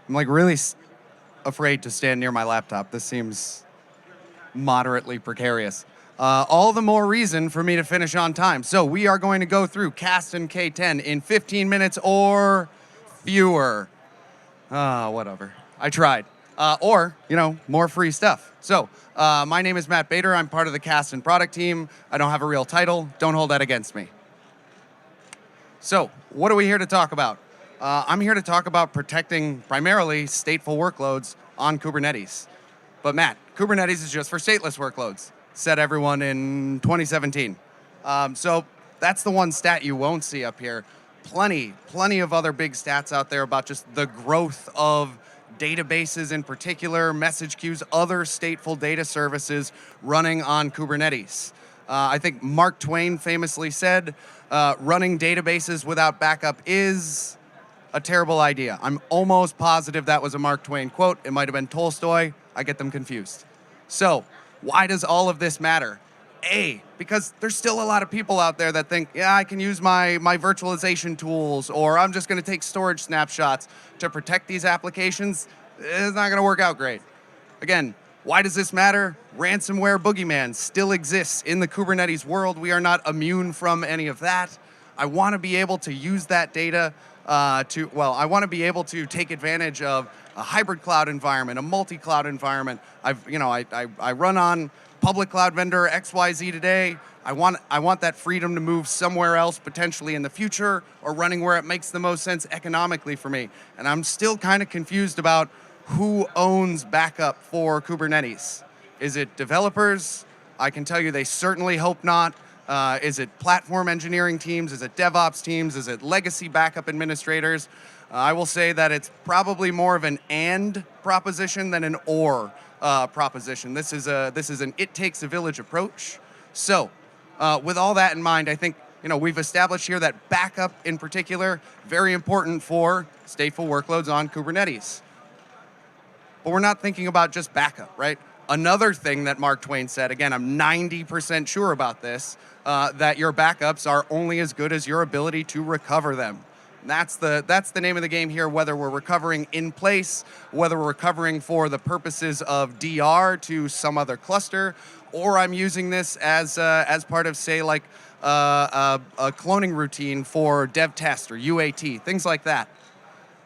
I'm like really afraid to stand near my laptop. This seems moderately precarious. All the more reason for me to finish on time. So we are going to go through Kasten K10 in 15 minutes or fewer. Whatever. I tried. Or, more free stuff. So, my name is Matt Bader. I'm part of the Kasten product team. I don't have a real title. Don't hold that against me. So, what are we here to talk about? I'm here to talk about protecting primarily stateful workloads on Kubernetes. But Matt, Kubernetes is just for stateless workloads, said everyone in 2017. So that's the one stat you won't see up here. Plenty of other big stats out there about just the growth of databases in particular, message queues, other stateful data services running on Kubernetes. I think Mark Twain famously said, running databases without backup is a terrible idea. I'm almost positive that was a Mark Twain quote. It might have been Tolstoy. I get them confused. So, why does all of this matter? Because there's still a lot of people out there that think, yeah, I can use my virtualization tools, or I'm just going to take storage snapshots to protect these applications. It's not going to work out great. Again, why does this matter? Ransomware boogeyman still exists in the Kubernetes world. We are not immune from any of that. I want to be able to use that data I want to be able to take advantage of a hybrid cloud environment, a multi-cloud environment. I run on public cloud vendor XYZ today. I want that freedom to move somewhere else potentially in the future, or running where it makes the most sense economically for me. And I'm still kind of confused about who owns backup for Kubernetes. Is it developers? I can tell you they certainly hope not. Is it platform engineering teams? Is it DevOps teams? Is it legacy backup administrators? I will say that it's probably more of an and proposition than an or proposition. This is an it takes a village approach. So, with all that in mind, I think we've established here that backup in particular very important for stateful workloads on Kubernetes. But we're not thinking about just backup, right? Another thing that Mark Twain said, again, I'm 90% sure about this, that your backups are only as good as your ability to recover them. And that's the name of the game here, whether we're recovering in place, whether we're recovering for the purposes of DR to some other cluster, or I'm using this as part of, say, like a cloning routine for dev test or UAT, things like that.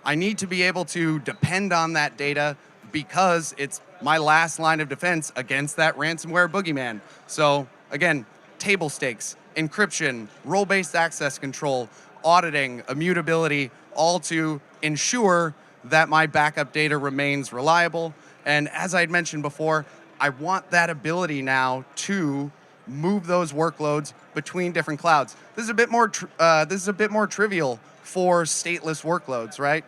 I need to be able to depend on that data because it's my last line of defense against that ransomware boogeyman. So again, table stakes, encryption, role-based access control, auditing, immutability, all to ensure that my backup data remains reliable. And as I'd mentioned before, I want that ability now to move those workloads between different clouds. This is a bit more trivial for stateless workloads, right?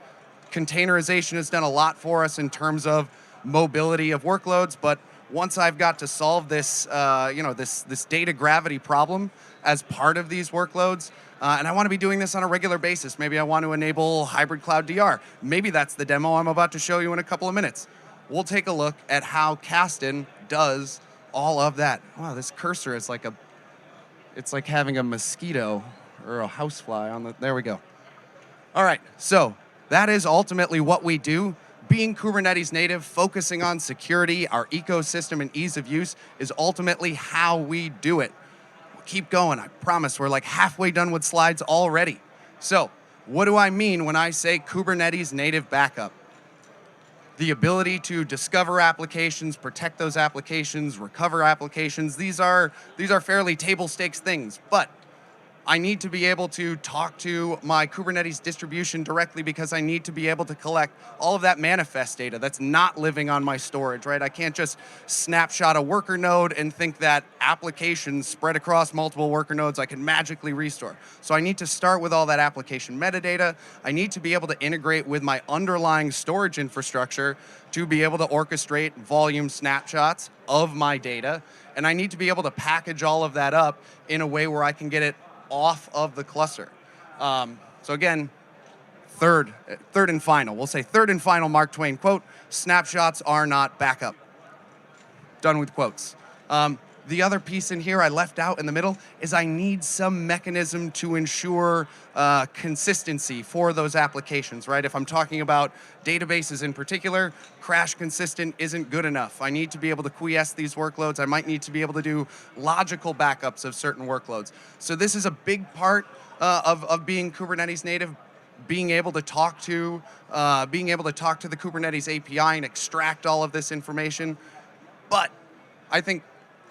Containerization has done a lot for us in terms of mobility of workloads, but once I've got to solve this, this data gravity problem as part of these workloads, and I want to be doing this on a regular basis. Maybe I want to enable hybrid cloud DR. Maybe that's the demo I'm about to show you in a couple of minutes. We'll take a look at how Kasten does all of that. Wow, this cursor is it's like having a mosquito or a housefly on the, there we go. All right, so that is ultimately what we do. Being Kubernetes native, focusing on security, our ecosystem, and ease of use is ultimately how we do it. We'll keep going, I promise. We're like halfway done with slides already. So, what do I mean when I say Kubernetes native backup? The ability to discover applications, protect those applications, recover applications, these are fairly table stakes things, but I need to be able to talk to my Kubernetes distribution directly because I need to be able to collect all of that manifest data that's not living on my storage, right? I can't just snapshot a worker node and think that applications spread across multiple worker nodes I can magically restore. So I need to start with all that application metadata. I need to be able to integrate with my underlying storage infrastructure to be able to orchestrate volume snapshots of my data. And I need to be able to package all of that up in a way where I can get it off of the cluster. So again, third and final. We'll say third and final Mark Twain quote, snapshots are not backup. Done with quotes. The other piece in here I left out in the middle is I need some mechanism to ensure consistency for those applications, right? If I'm talking about databases in particular, crash consistent isn't good enough. I need to be able to quiesce these workloads. I might need to be able to do logical backups of certain workloads. So this is a big part of being Kubernetes native, being able to talk to the Kubernetes API and extract all of this information. But I think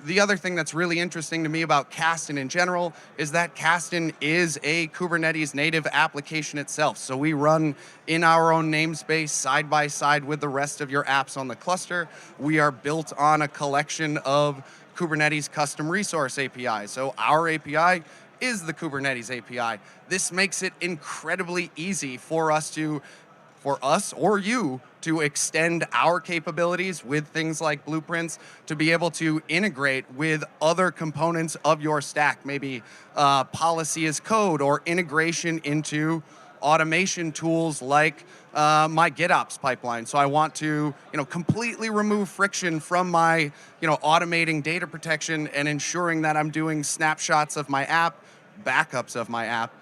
the other thing that's really interesting to me about Kasten in general is that Kasten is a Kubernetes native application itself. So we run in our own namespace side by side with the rest of your apps on the cluster. We are built on a collection of Kubernetes custom resource APIs. So our API is the Kubernetes API. This makes it incredibly easy for us or you to extend our capabilities with things like blueprints to be able to integrate with other components of your stack, maybe policy as code or integration into automation tools like my GitOps pipeline. So I want to, completely remove friction from my, automating data protection and ensuring that I'm doing snapshots of my app, backups of my app,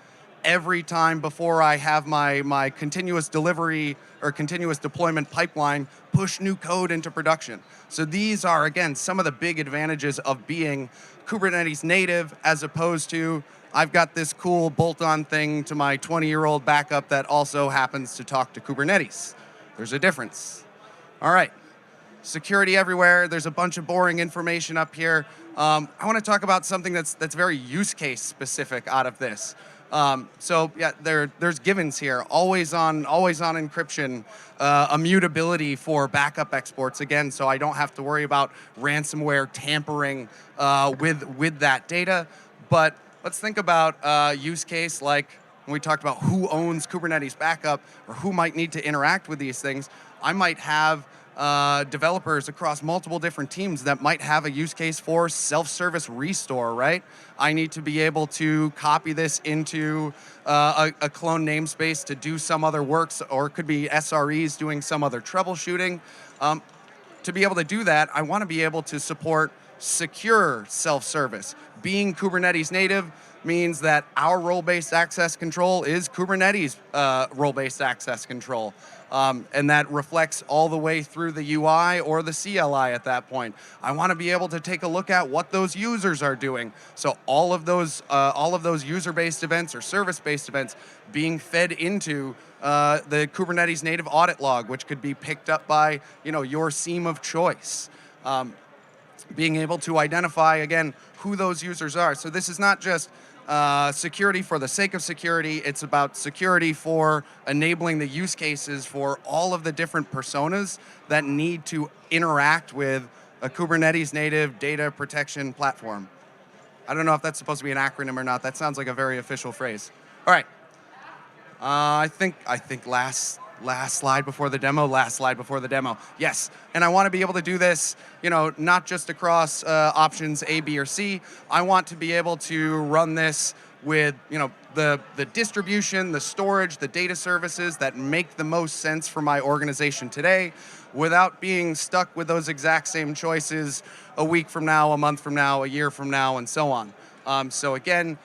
every time before I have my continuous delivery or continuous deployment pipeline push new code into production. So these are, again, some of the big advantages of being Kubernetes native as opposed to I've got this cool bolt-on thing to my 20-year-old backup that also happens to talk to Kubernetes. There's a difference. All right, security everywhere. There's a bunch of boring information up here. I want to talk about something that's very use case specific out of this. So yeah, there's givens here. Always on encryption, immutability for backup exports again, so I don't have to worry about ransomware tampering with that data. But let's think about use case like when we talked about who owns Kubernetes backup or who might need to interact with these things. I might have developers across multiple different teams that might have a use case for self-service restore, right? I need to be able to copy this into a clone namespace to do some other works, or it could be SREs doing some other troubleshooting. To be able to do that, I want to be able to support secure self-service. Being Kubernetes native means that our role-based access control is Kubernetes role-based access control. And that reflects all the way through the UI or the CLI at that point. I want to be able to take a look at what those users are doing. So all of those user-based events or service-based events being fed into the Kubernetes native audit log, which could be picked up by your SIEM of choice. Being able to identify, again, who those users are. So this is not just security for the sake of security. It's about security for enabling the use cases for all of the different personas that need to interact with a Kubernetes native data protection platform. I don't know if that's supposed to be an acronym or not. That sounds like a very official phrase. All right. I think last slide before the demo. Yes, and I want to be able to do this, not just across options A, B, or C. I want to be able to run this with, the distribution, the storage, the data services that make the most sense for my organization today without being stuck with those exact same choices a week from now, a month from now, a year from now, and so on. So again,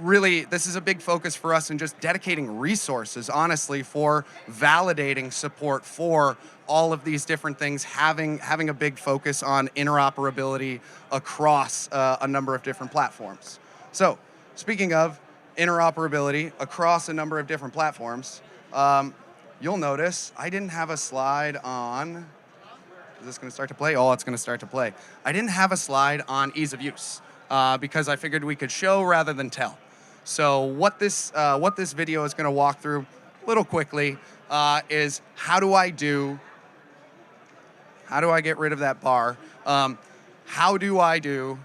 really, this is a big focus for us in just dedicating resources, honestly, for validating support for all of these different things, having a big focus on interoperability across a number of different platforms. So, speaking of interoperability across a number of different platforms, you'll notice I didn't have a slide on, is this going to start to play? Oh, it's going to start to play. I didn't have a slide on ease of use because I figured we could show rather than tell. So what this video is going to walk through a little quickly is how do I get rid of that bar? How do I do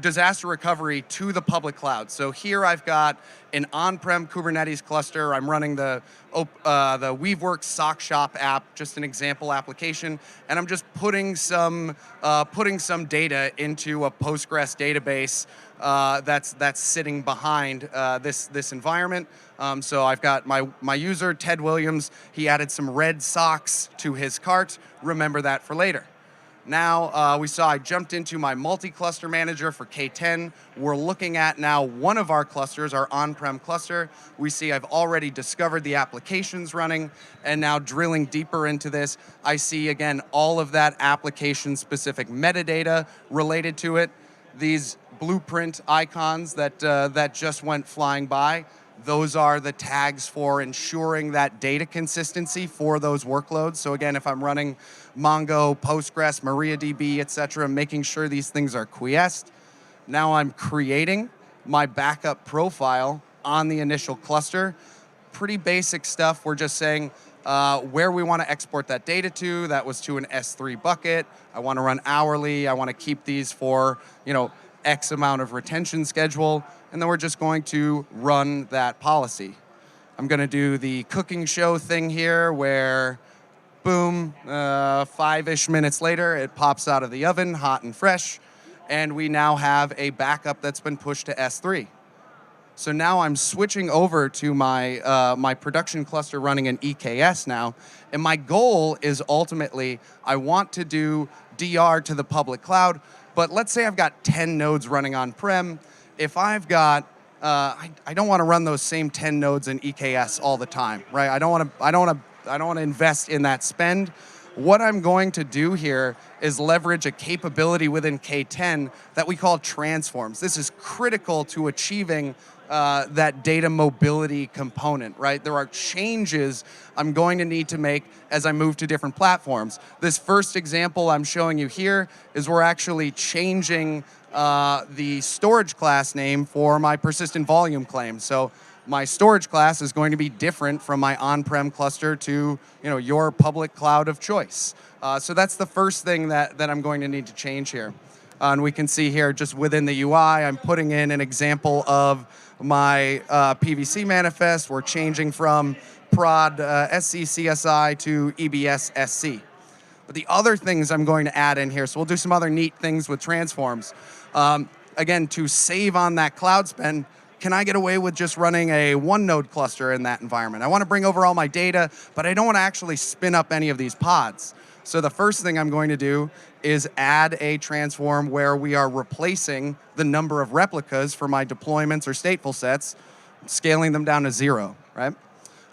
disaster recovery to the public cloud? So here I've got an on-prem Kubernetes cluster. I'm running the Weaveworks Sock Shop app, just an example application, and I'm just putting some data into a Postgres database that's sitting behind this environment. So I've got my user Ted Williams. He added some red socks to his cart. Remember that for later. Now, we saw I jumped into my multi-cluster manager for K10. We're looking at now one of our clusters, our on-prem cluster. We see I've already discovered the applications running, and now drilling deeper into this, I see, again, all of that application-specific metadata related to it. These blueprint icons that just went flying by, those are the tags for ensuring that data consistency for those workloads. So again, if I'm running Mongo, Postgres, MariaDB, et cetera, making sure these things are quiesced. Now I'm creating my backup profile on the initial cluster. Pretty basic stuff. We're just saying where we want to export that data to. That was to an S3 bucket. I want to run hourly. I want to keep these for, X amount of retention schedule. And then we're just going to run that policy. I'm going to do the cooking show thing here where, boom, 5-ish minutes later, it pops out of the oven, hot and fresh, and we now have a backup that's been pushed to S3. So now I'm switching over to my production cluster running in EKS now, and my goal is ultimately I want to do DR to the public cloud, but let's say I've got 10 nodes running on-prem. If I've got, I don't want to run those same 10 nodes in EKS all the time, right? I don't want to invest in that spend. What I'm going to do here is leverage a capability within K10 that we call transforms. This is critical to achieving that data mobility component, right? There are changes I'm going to need to make as I move to different platforms. This first example I'm showing you here is we're actually changing the storage class name for my persistent volume claim. So my storage class is going to be different from my on-prem cluster to your public cloud of choice. So that's the first thing that I'm going to need to change here. And we can see here just within the UI, I'm putting in an example of my PVC manifest. We're changing from prod SC-CSI to EBS-SC. But the other things I'm going to add in here, so we'll do some other neat things with transforms. Again, to save on that cloud spend, can I get away with just running a one-node cluster in that environment? I want to bring over all my data, but I don't want to actually spin up any of these pods. So the first thing I'm going to do is add a transform where we are replacing the number of replicas for my deployments or stateful sets, scaling them down to 0, right?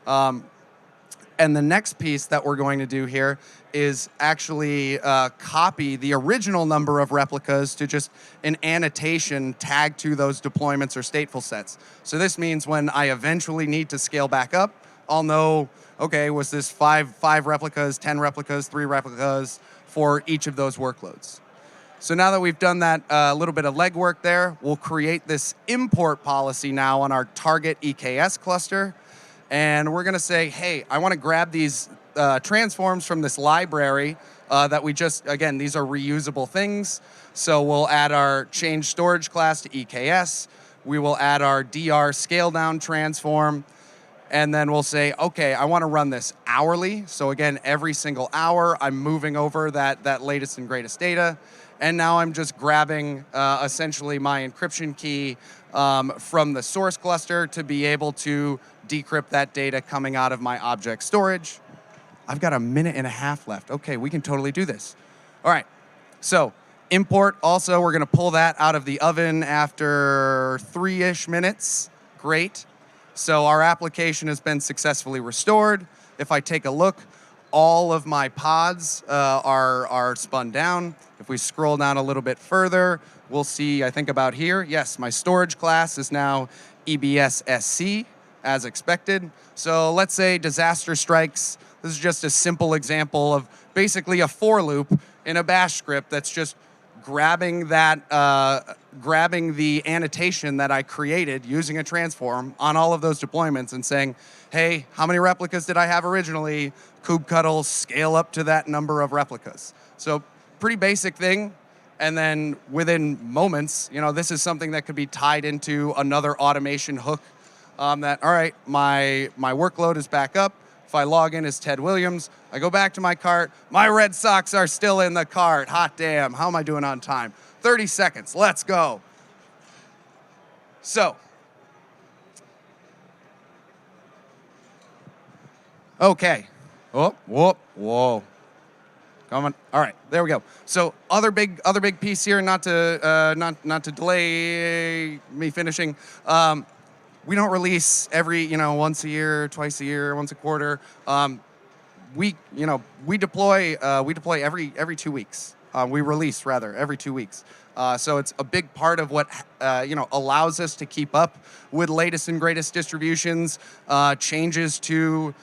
And the next piece that we're going to do here is actually copy the original number of replicas to just an annotation tagged to those deployments or stateful sets. So this means when I eventually need to scale back up, I'll know, okay, was this five replicas, 10 replicas, 3 replicas for each of those workloads. So now that we've done that little bit of legwork there, we'll create this import policy now on our target EKS cluster. And we're going to say, hey, I want to grab these transforms from this library that we just, again, these are reusable things. So we'll add our change storage class to EKS. We will add our DR scale down transform. And then we'll say, okay, I want to run this hourly. So again, every single hour, I'm moving over that latest and greatest data. And now I'm just grabbing essentially my encryption key from the source cluster to be able to decrypt that data coming out of my object storage. I've got 1.5 minutes left. Okay, we can totally do this. All right, so import also, we're gonna pull that out of the oven after 3-ish minutes. Great. So our application has been successfully restored. If I take a look, all of my pods are spun down. If we scroll down a little bit further, we'll see, I think about here, yes, my storage class is now EBS-SC, as expected. So let's say disaster strikes. This is just a simple example of basically a for loop in a bash script that's just grabbing that, grabbing the annotation that I created using a transform on all of those deployments and saying, hey, how many replicas did I have originally? Kubectl, scale up to that number of replicas. So pretty basic thing. And then within moments, this is something that could be tied into another automation hook that, all right, my workload is back up. If I log in as Ted Williams, I go back to my cart. My Red Sox are still in the cart. Hot damn, how am I doing on time? 30 seconds, let's go. So, okay. Oh, whoa. Come on. All right, there we go. So other big piece here, not to delay me finishing. We don't release every once a year, twice a year, once a quarter. We deploy every 2 weeks. We release rather every 2 weeks. So it's a big part of what allows us to keep up with latest and greatest distributions, changes to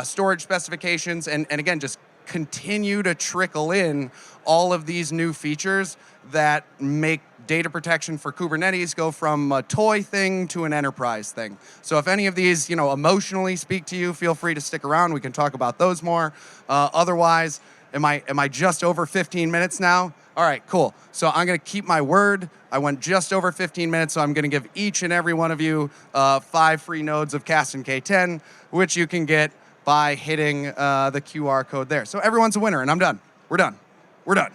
storage specifications, and again just continue to trickle in all of these new features that make data protection for Kubernetes go from a toy thing to an enterprise thing. So if any of these, emotionally speak to you, feel free to stick around. We can talk about those more. Otherwise, am I just over 15 minutes now? All right, cool. So I'm going to keep my word. I went just over 15 minutes, so I'm going to give each and every one of you 5 free nodes of Kasten K10, which you can get by hitting the QR code there. So everyone's a winner, and I'm done. We're done. We're done.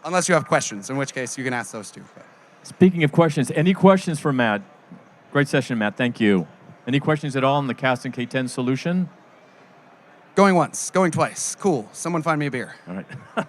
Unless you have questions, in which case you can ask those too. But. Speaking of questions, any questions for Matt? Great session, Matt. Thank you. Any questions at all on the Kasten K10 solution? Going once, going twice. Cool. Someone find me a beer. All right.